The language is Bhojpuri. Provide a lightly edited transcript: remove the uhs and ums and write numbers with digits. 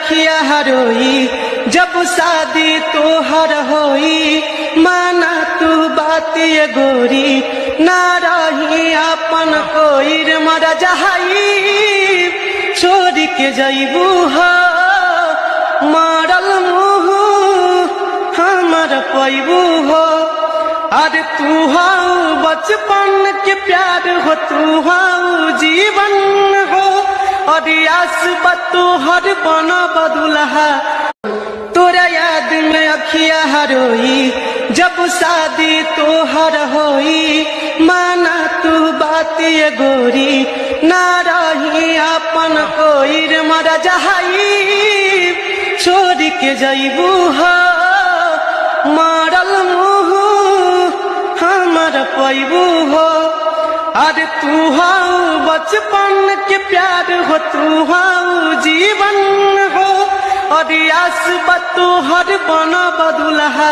अखिया हरोई जब शादी तोहर होई। माना तू बात ये गोरी ना रही अपन कोई रे मर जहाई। छोड़ के जइबू हो मारल मुँह हमर पैबू हो। अरे तू हाउ बचपन के प्यार हो, तू हाउ जीवन हो। और आस तोहर बना बदुलहा तोरा याद में अखिया हरोई जब शादी तोहर होई। माना तू बात ये गोरी ना रही अपन कोई रे मर जहाई। छोड़ के जइबू हो मारल मुँह हमर पैबू हो। अरे तू हाउ बचपन के प्यार हो, तू हाउ जीवन हो। और आस तोहर बना बदुलहा